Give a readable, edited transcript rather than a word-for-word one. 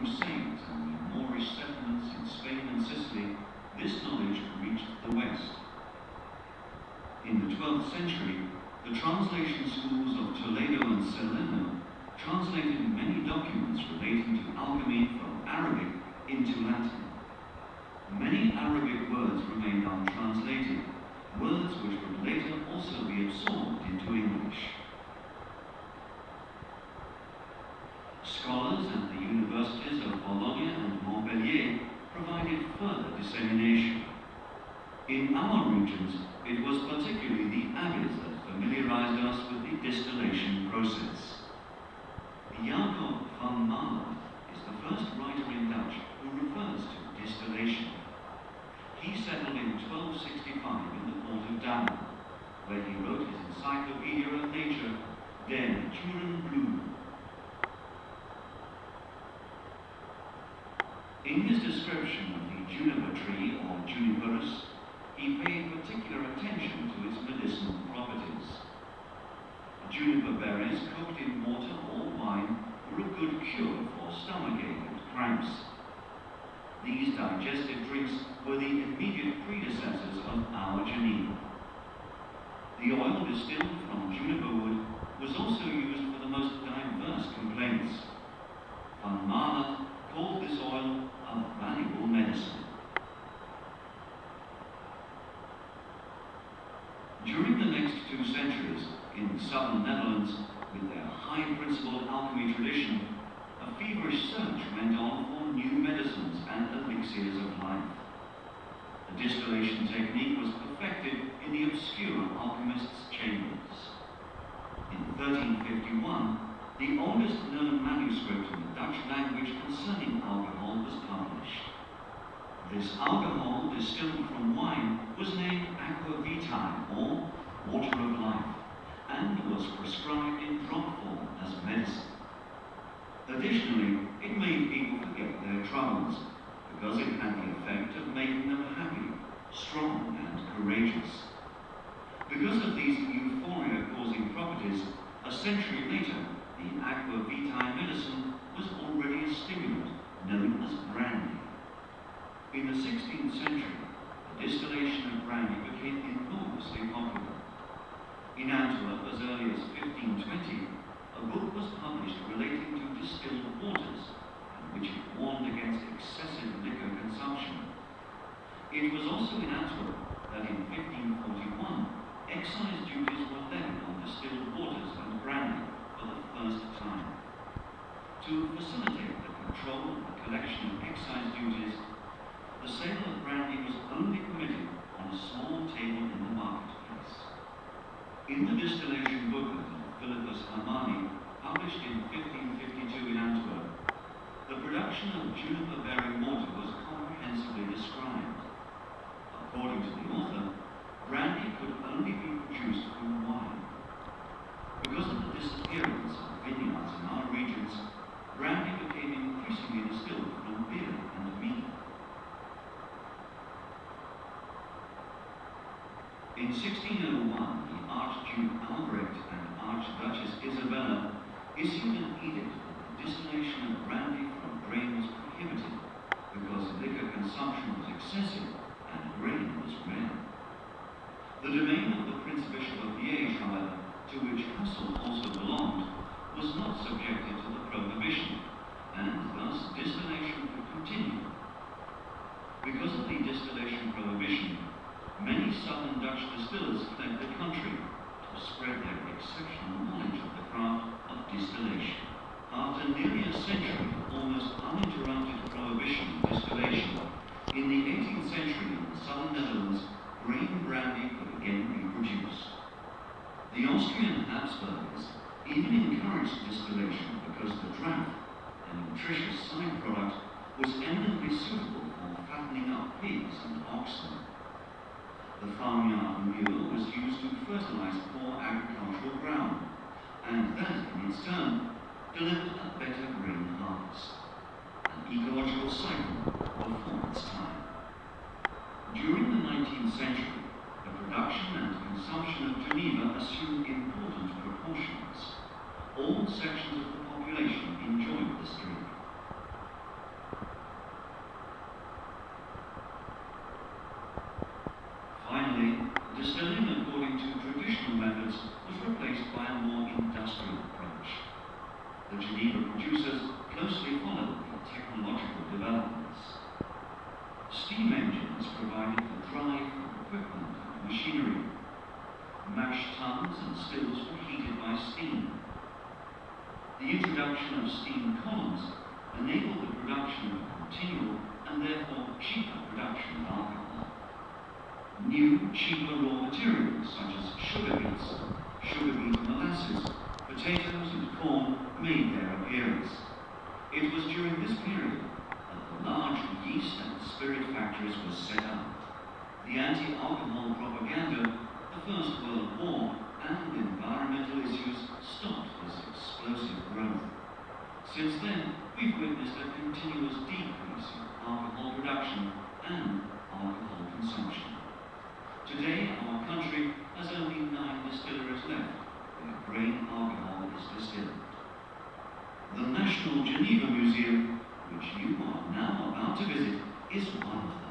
Crusades and the Moorish settlements in Spain and Sicily, this knowledge reached the West. In the 12th century, the translation schools of Toledo and Salerno translated many documents relating to alchemy from Arabic into Latin. Many Arabic words remained untranslated, words which would later also be absorbed into English. Scholars at the universities of Bologna and Montpellier provided further dissemination. In our regions, it was particularly the abbeys that familiarized us with the distillation process. Jacob van Maler is the first writer in Dutch who refers to distillation. He settled in 1265 in the port of Dam, where he wrote his Encyclopedia of Nature, Der Naturenblumen. In his description of the juniper tree, or Juniperus, he paid particular attention to its medicinal properties. Juniper berries cooked in water or wine were a good cure for stomachache and cramps. These digestive drinks were the immediate predecessors of our Genever. The oil distilled from juniper wood was also used for the most diverse complaints. Van Maler called this oil a valuable medicine. During the next 2 centuries, in the southern Netherlands, with their high-principled alchemy tradition, a feverish search went on for new medicines and elixirs of life. The distillation technique was perfected in the obscure alchemists' chambers. In 1351, the oldest known manuscript in the Dutch language concerning alcohol was published. This alcohol distilled from wine was named aqua vitae, or water of life, and was prescribed in drop form as medicine. Additionally, it made people forget their troubles, because it had the effect of making them happy, strong, and courageous. Because of these euphoria-causing properties, a century later, the aqua vitae medicine was already a stimulant known as brandy. In the 16th century, the distillation of brandy became enormously popular. In Antwerp, as early as 1520, a book was published relating to distilled waters, in which it warned against excessive liquor consumption. It was also in Antwerp that in 1541, excise duties were levied on distilled waters and brandy for the first time. To facilitate the control and collection of excise duties, the sale of brandy was only permitted on a small table in the marketplace. In the distillation booklet of Philippus Hamani, published in 1552 in Antwerp, the production of juniper-bearing water was comprehensively described. According to the author, brandy could only be produced from wine. Because of the disappearance of vineyards in our regions, brandy became increasingly distilled from beer and mead. In 1601, the Archduke Albrecht and Archduchess Isabella issued an edict that the distillation of brandy from grain was prohibited because liquor consumption was excessive and grain was rare. The domain of the Prince-Bishop of Liège, however, to which Hasselt also belonged, was not subjected to the prohibition, and thus distillation could continue. Because of the distillation prohibition, many southern Dutch distillers fled the country to spread their exceptional knowledge of the craft of distillation. After nearly a century of almost uninterrupted prohibition of distillation, in the 18th century in the southern Netherlands, grain brandy could again be produced. The Austrian Habsburgers even encouraged distillation because the draft, a nutritious side product, was eminently suitable for fattening up pigs and oxen. The farmyard manure was used to fertilize poor agricultural ground, and that, in its turn, delivered a better grain harvest, an ecological cycle before its time. During the 19th century, the production and consumption of Geneva assumed important proportions. All sections of the population enjoyed this drink. developments. Steam engines provided the drive for equipment and machinery. Mash tuns and stills were heated by steam. The introduction of steam columns enabled the production of continual and therefore cheaper production of alcohol. New, cheaper raw materials such as sugar beet molasses, potatoes and corn made their appearance. It was during this period that the large yeast and spirit factories were set up. The anti-alcohol propaganda, the First World War, and environmental issues stopped this explosive growth. Since then, we've witnessed a continuous decrease in alcohol production and alcohol consumption. Today, our country has only 9 distilleries left where grain alcohol is distilled. The National Geneva Museum, which you are now about to visit, is one of them.